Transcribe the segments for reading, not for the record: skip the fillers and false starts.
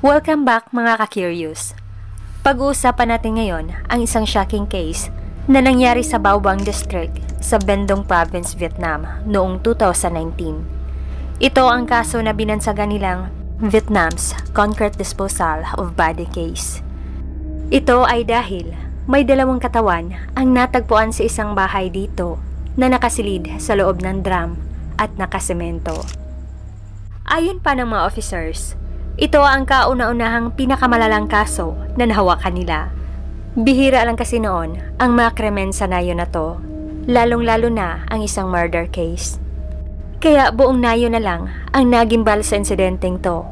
Welcome back mga ka-curious. Pag-uusapan natin ngayon ang isang shocking case na nangyari sa Bao Bang District sa Ben Dong Province, Vietnam noong 2019. Ito ang kaso na binansagan nilang Vietnam's Concrete Disposal of Body case. Ito ay dahil may dalawang katawan ang natagpuan sa isang bahay dito na nakasilid sa loob ng drum at nakasemento. Ayon pa ng mga officers, ito ang kauna-unahang pinakamalalang kaso na nahawakan nila. Bihira lang kasi noon ang mga krimen sa nayo na to, lalong-lalo na ang isang murder case. Kaya buong nayo na lang ang nagimbal sa insidenteng to.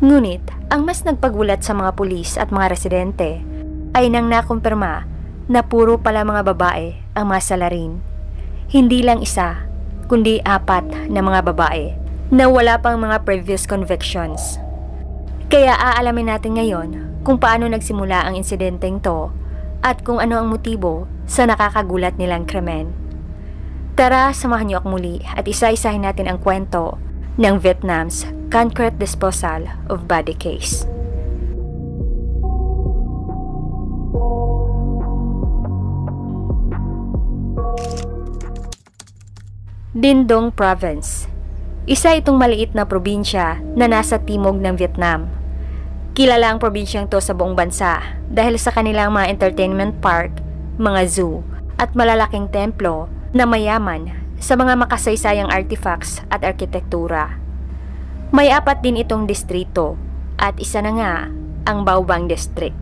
Ngunit, ang mas nagpagulat sa mga pulis at mga residente ay nang nakumpirma na puro pala mga babae ang mga salarin. Hindi lang isa, kundi 4 na mga babae na wala pang mga previous convictions. Kaya aalamin natin ngayon kung paano nagsimula ang insidenteng to at kung ano ang motibo sa nakakagulat nilang krimen. Tara, samahan niyo ako muli at isa-isahin natin ang kwento ng Vietnam's Concrete Disposal of Body case. Dinh Dong Province. Isa itong maliit na probinsya na nasa timog ng Vietnam. Kilala ang probinsyang to sa buong bansa dahil sa kanilang mga entertainment park, mga zoo, at malalaking templo na mayaman sa mga makasaysayang artifacts at arkitektura. May 4 din itong distrito at isa na nga ang Bao Bang District.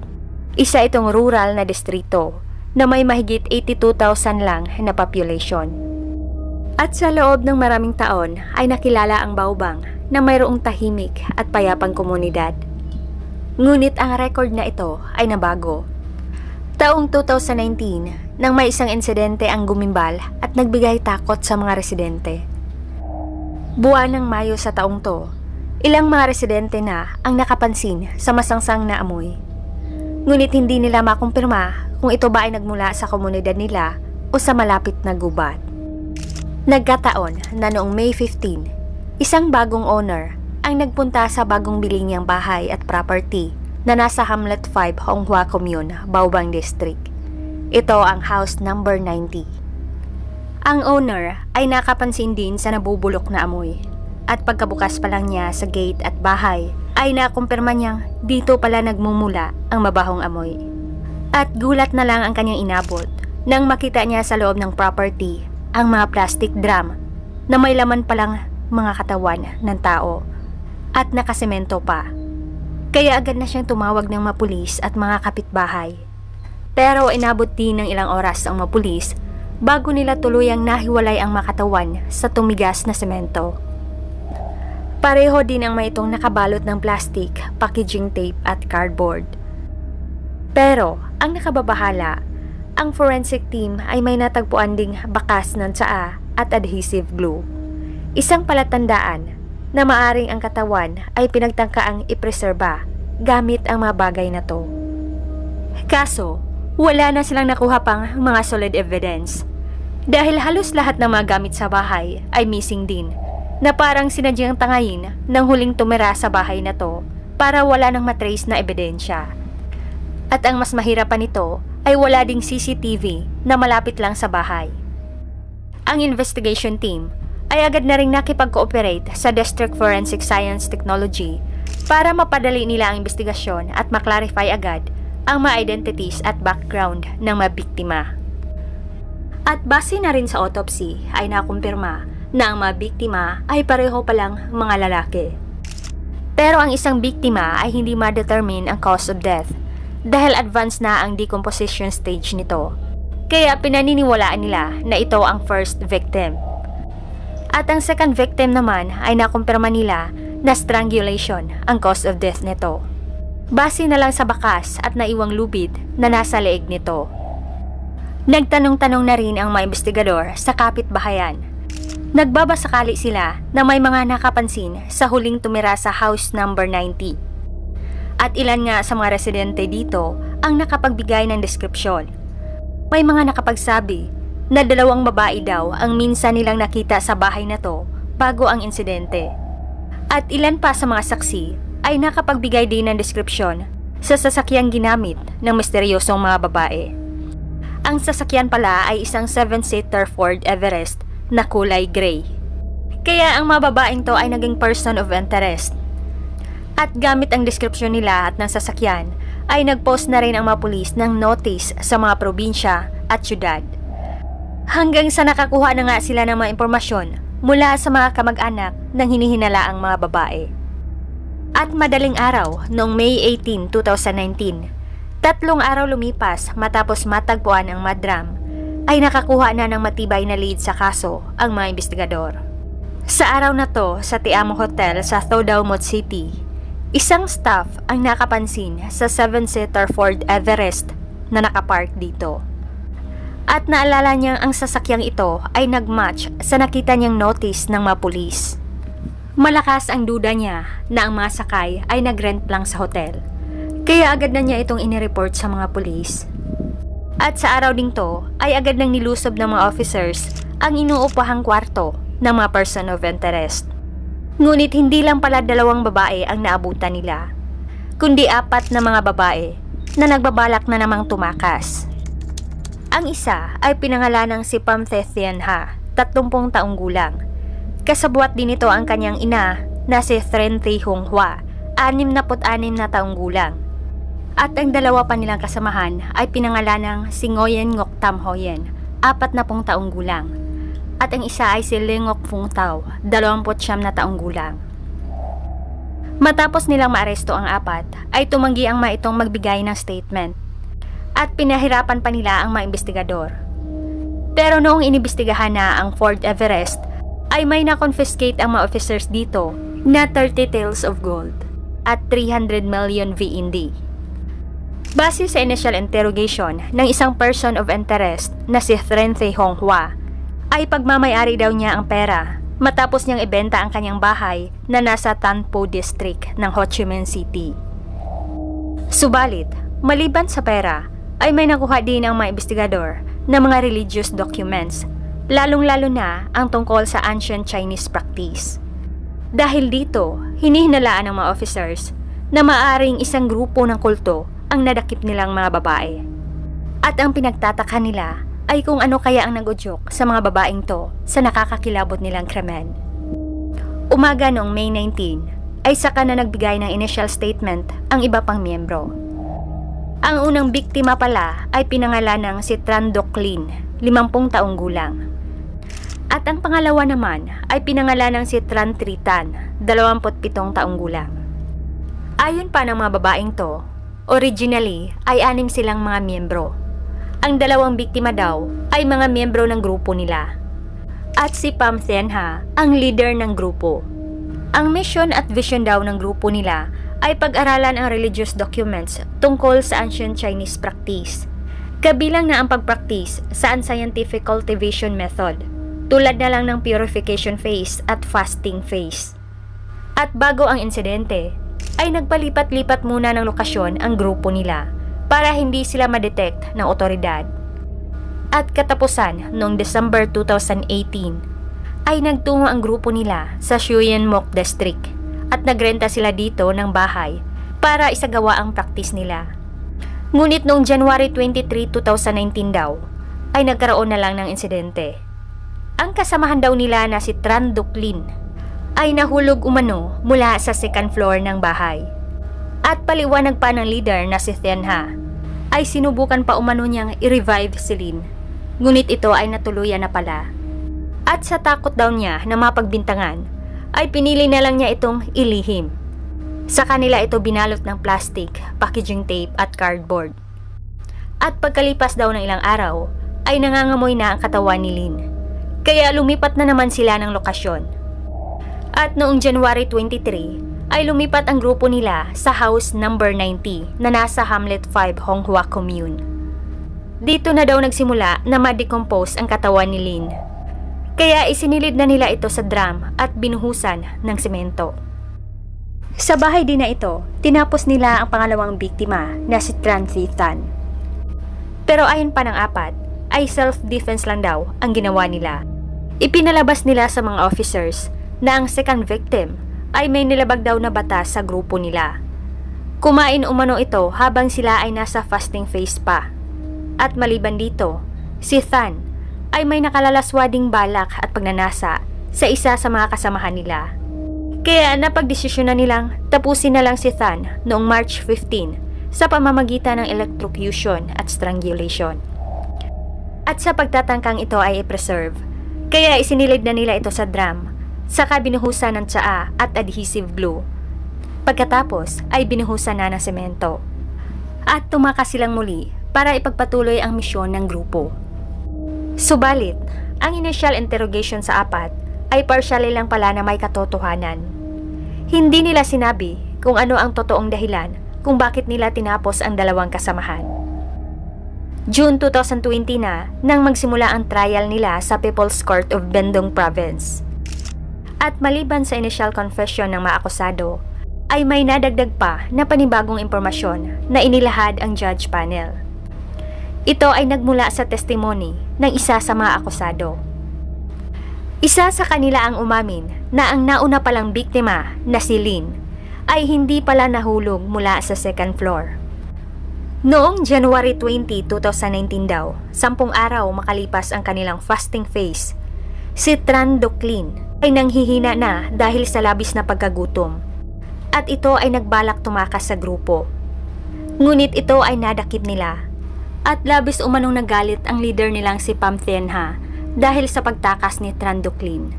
Isa itong rural na distrito na may mahigit 82,000 lang na population. At sa loob ng maraming taon ay nakilala ang Bao Bang na mayroong tahimik at payapang komunidad. Ngunit ang record na ito ay nabago. Taong 2019 nang may isang insidente ang gumimbal at nagbigay takot sa mga residente. Buwan ng Mayo sa taong to, ilang mga residente na ang nakapansin sa masangsang na amoy. Ngunit hindi nila makumpirma kung ito ba ay nagmula sa komunidad nila o sa malapit na gubat. Nagkataon na noong May 15, isang bagong owner ang nagpunta sa bagong biling niyang bahay at property na nasa Hamlet 5, Hong Hoa Commune, Bao Bang District. Ito ang house number 90. Ang owner ay nakapansin din sa nabubulok na amoy at pagkabukas pa lang niya sa gate at bahay ay nakumpirma niyang dito pala nagmumula ang mabahong amoy. At gulat na lang ang kanyang inabot nang makita niya sa loob ng property ang mga plastic drum na may laman palang mga katawan ng tao at nakasemento pa. Kaya agad na siyang tumawag ng mapulis at mga kapitbahay. Pero inabot din ng ilang oras ang mapulis bago nila tuluyang nahiwalay ang mga katawan sa tumigas na semento. Pareho din ang may itong nakabalot ng plastic, packaging tape at cardboard. Pero ang nakababahala, ang forensic team ay may natagpuan ding bakas ng tsaa at adhesive glue. Isang palatandaan na maaring ang katawan ay pinagtangkaang ipreserba gamit ang mga bagay na to. Kaso, wala na silang nakuha pang mga solid evidence dahil halos lahat ng mga gamit sa bahay ay missing din na parang sinadyang tangayin ng huling tumira sa bahay na to para wala nang matrace na ebidensya. At ang mas mahirap pa nito ay wala ding CCTV na malapit lang sa bahay. Ang investigation team ay agad na ring nakipag-cooperate sa District Forensic Science Technology para mapadali nila ang investigasyon at maklarify agad ang mga identities at background ng mga biktima. At base na rin sa autopsy ay nakumpirma na ang mga biktima ay pareho palang mga lalaki. Pero ang isang biktima ay hindi ma-determine ang cause of death dahil advanced na ang decomposition stage nito. Kaya pinaniniwalaan nila na ito ang first victim. At ang second victim naman ay nakumpirma nila na strangulation ang cause of death nito. Base na lang sa bakas at naiwang lubid na nasa leeg nito. Nagtanong-tanong na rin ang mga investigador sa kapitbahayan. Nagbabasakali sila na may mga nakapansin sa huling tumira sa house number 90. At ilan nga sa mga residente dito ang nakapagbigay ng deskripsyon. May mga nakapagsabi na 2 babae daw ang minsan nilang nakita sa bahay na to bago ang insidente. At ilan pa sa mga saksi ay nakapagbigay din ng deskripsyon sa sasakyang ginamit ng misteryosong mga babae. Ang sasakyan pala ay isang 7-seater Ford Everest na kulay gray. Kaya ang mga babaeng to ay naging person of interest. At gamit ang deskripsyon nila at ng sasakyan, ay nagpost na rin ang mga pulis ng notice sa mga probinsya at syudad. Hanggang sa nakakuha na nga sila ng mga impormasyon mula sa mga kamag-anak ng hinihinalaang mga babae. At madaling araw, noong May 18, 2019, 3 araw lumipas matapos matagpuan ang madram, ay nakakuha na ng matibay na lead sa kaso ang mga investigador. Sa araw na to, sa Tiamo Hotel sa Thoudaumot City, isang staff ang nakapansin sa 7-seater Ford Everest na nakapark dito. At naalala niyang ang sasakyang ito ay nagmatch sa nakita niyang notice ng mga pulis. Malakas ang duda niya na ang mga sakay ay nagrent lang sa hotel. Kaya agad na niya itong inireport sa mga pulis. At sa araw ding to ay agad nang nilusob ng mga officers ang inuupahang kwarto ng mga person of interest. Ngunit hindi lang pala 2 babae ang naabutan nila, kundi 4 na mga babae na nagbabalak na namang tumakas. Ang isa ay pinangalanang si Pham Thi Thien Ha, 30 taong gulang. Kasabwat din ito ang kanyang ina na si Thren Thi Hung Hwa, 66 na taong gulang. At ang 2 pa nilang kasamahan ay pinangalanang si Ngoyen Ngoc Tam Hoyen, 40 taong gulang. At ang isa ay si Ling Ngoc Phuong Thao, 29 na taong gulang. Matapos nilang maaresto ang 4, ay tumanggi ang mga itong magbigay ng statement. At pinahirapan pa nila ang mga investigador. Pero noong inimbestigahan na ang Ford Everest, ay may na-confiscate ang mga officers dito na 30 taels of gold at 300 million VND. Base sa initial interrogation ng isang person of interest na si Thren Thi Hung Hwa, ay pagmamayari daw niya ang pera matapos niyang ibenta ang kanyang bahay na nasa Tan Po District ng Ho Chi Minh City. Subalit, maliban sa pera, ay may nakuha din ang mga investigador ng mga religious documents, lalong-lalo na ang tungkol sa ancient Chinese practice. Dahil dito, hinihinalaan ng mga officers na maaring isang grupo ng kulto ang nadakip nilang mga babae. At ang pinagtataka nila ay kung ano kaya ang nag-udyok sa mga babaeng to sa nakakakilabot nilang krimen. Umaga noong May 19, ay saka na nagbigay ng initial statement ang iba pang miyembro. Ang unang biktima pala ay pinangalanang si Tran Doc Linh, 50 taong gulang. At ang pangalawa naman ay pinangalanang si Tran Tri Tan, 27 taong gulang. Ayon pa ng mga babaeng to, originally ay 6 silang mga miyembro. Ang 2 biktima daw ay mga miyembro ng grupo nila. At si Pham Thien Ha ang leader ng grupo. Ang mission at vision daw ng grupo nila ay pag-aralan ang religious documents tungkol sa ancient Chinese practice. Kabilang na ang pag-practice sa unscientific cultivation method, tulad na lang ng purification phase at fasting phase. At bago ang insidente, ay nagpalipat-lipat muna ng lokasyon ang grupo nila para hindi sila ma-detect ng otoridad. At katapusan noong December 2018, ay nagtungo ang grupo nila sa Xuyen Moc District at nagrenta sila dito ng bahay para isagawa ang practice nila. Ngunit noong January 23, 2019 daw, ay nagkaroon na lang ng insidente. Ang kasamahan daw nila na si Tran Doc Linh ay nahulog umano mula sa 2nd floor ng bahay. At paliwanag pa ng leader na si Thien Ha, ay sinubukan pa umano niyang i-revive si Linh, ngunit ito ay natuluyan na pala. At sa takot daw niya na mapagbintangan, ay pinili na lang niya itong ilihim. Sa kanila ito binalot ng plastic, packaging tape at cardboard. At pagkalipas daw ng ilang araw, ay nangangamoy na ang katawan ni Linh. Kaya lumipat na naman sila ng lokasyon. At noong January 23, ay lumipat ang grupo nila sa house number 90 na nasa Hamlet 5 Hong Hua Commune. Dito na daw nagsimula na ma-decompose ang katawan ni Linh. Kaya isinilid na nila ito sa drum at binuhusan ng semento. Sa bahay din na ito, tinapos nila ang pangalawang biktima na si Tran Thi Tan. Pero ayon pa ng 4, ay self-defense lang daw ang ginawa nila. Ipinalabas nila sa mga officers na ang second victim ay may nilabag daw na batas sa grupo nila. Kumain umano ito habang sila ay nasa fasting phase pa. At maliban dito, si Than ay may nakalalaswading balak at pagnanasa sa isa sa mga kasamahan nila. Kaya napagdesisyon na nilang tapusin na lang si Than noong March 15 sa pamamagitan ng electrocution at strangulation. At sa pagtatangkang ito ay i-preserve, kaya isinilid na nila ito sa drum, saka binuhusan ng tsaa at adhesive glue. Pagkatapos ay binuhusan na ng semento. At tumakas silang muli para ipagpatuloy ang misyon ng grupo. Subalit, ang initial interrogation sa apat ay partially lang pala na may katotohanan. Hindi nila sinabi kung ano ang totoong dahilan kung bakit nila tinapos ang dalawang kasamahan. June 2020 na nang magsimula ang trial nila sa People's Court of Bendong Province. At maliban sa initial confession ng mga akusado, ay may nadagdag pa na panibagong impormasyon na inilahad ang judge panel. Ito ay nagmula sa testimony ng isa sa mga akusado. Isa sa kanila ang umamin na ang nauna palang biktima na si Lynn ay hindi pala nahulog mula sa second floor. Noong January 20, 2019 daw, 10 araw makalipas ang kanilang fasting phase, si Tran Doc Linh ay nanghihina na dahil sa labis na pagkagutom. At ito ay nagbalak tumakas sa grupo. Ngunit ito ay nadakip nila. At labis umanong nagalit ang leader nilang si Pham Thien Ha dahil sa pagtakas ni Tran Doc Linh.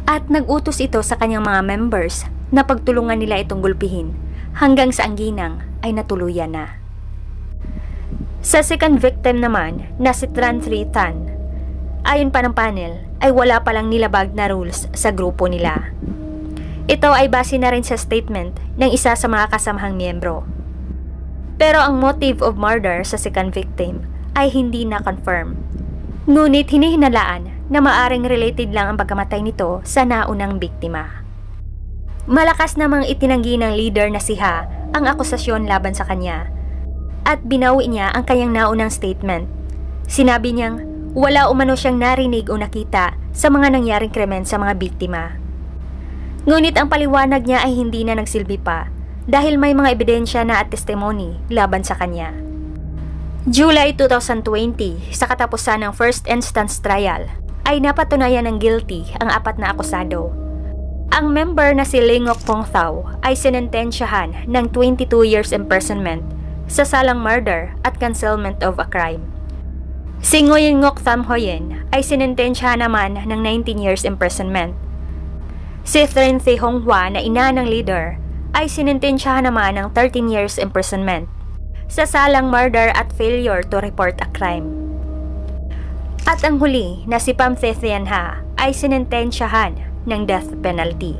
At nagutos ito sa kanyang mga members na pagtulungan nila itong gulpihin hanggang sa ang ginang ay natuluyan na. Sa second victim naman na si Tran Tri Than, ayon pa ng panel ay wala palang nilabag na rules sa grupo nila. Ito ay base na rin sa statement ng isa sa mga kasamahang miyembro. Pero ang motive of murder sa second victim ay hindi na-confirm. Ngunit hinihinalaan na maaring related lang ang pagkamatay nito sa naunang biktima. Malakas namang itinanggi ng leader na si Ha ang akusasyon laban sa kanya at binawi niya ang kanyang naunang statement. Sinabi niyang wala umano siyang narinig o nakita sa mga nangyaring krimen sa mga biktima. Ngunit ang paliwanag niya ay hindi na nagsilbi pa dahil may mga ebidensya na at testimony laban sa kanya. July 2020, sa katapusan ng first instance trial, ay napatunayan ng guilty ang 4 na akusado. Ang member na si Lingok Pong Thao ay sinentensyahan ng 22 years imprisonment sa salang murder at concealment of a crime. Si Nguyen Ngoc Tham Hoyen ay sinentensyahan naman ng 19 years imprisonment. Si Thren Thi Hong Hua na ina ng leader ay sinentensyahan naman ng 13 years imprisonment sa salang murder at failure to report a crime. At ang huli na si Pham Thi Thien Ha ay sinentensyahan ng death penalty.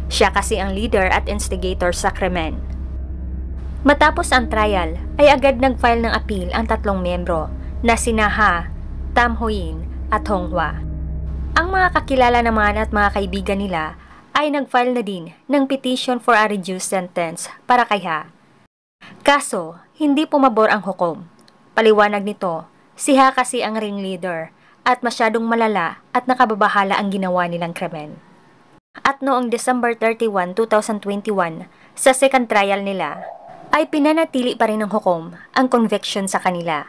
Siya kasi ang leader at instigator sa krimen. Matapos ang trial ay agad nag-file ng appeal ang 3 miyembro na sina Ha, Tham Hoyen at Hong Hua. Ang mga kakilala naman at mga kaibigan nila ay nag-file na din ng petition for a reduced sentence para kay Ha. Kaso, hindi pumabor ang hukom. Paliwanag nito, si Ha kasi ang ringleader at masyadong malala at nakababahala ang ginawa nilang krimen. At noong December 31, 2021, sa second trial nila, ay pinanatili pa rin ng hukom ang conviction sa kanila.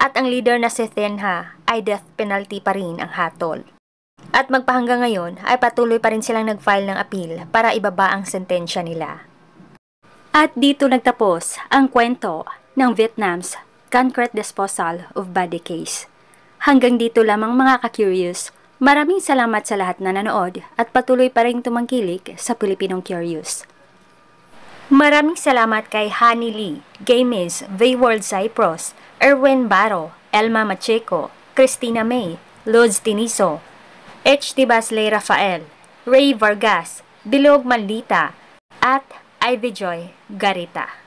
At ang leader na si Thien Ha ay death penalty pa rin ang hatol. At magpahanggang ngayon ay patuloy pa rin silang nag-file ng appeal para ibaba ang sentensya nila. At dito nagtapos ang kwento ng Vietnam's concrete disposal of body case. Hanggang dito lamang mga ka-curious. Maraming salamat sa lahat na nanood at patuloy pa rin tumangkilik sa Pilipinong Curious. Maraming salamat kay Honey Lee, Gamis, Vworld Cypros, Erwin Baro, Elma Macheco, Christina May, Lods Tiniso, H. Basley Rafael, Ray Vargas, Bilog Maldita, at Ivy Joy Garita.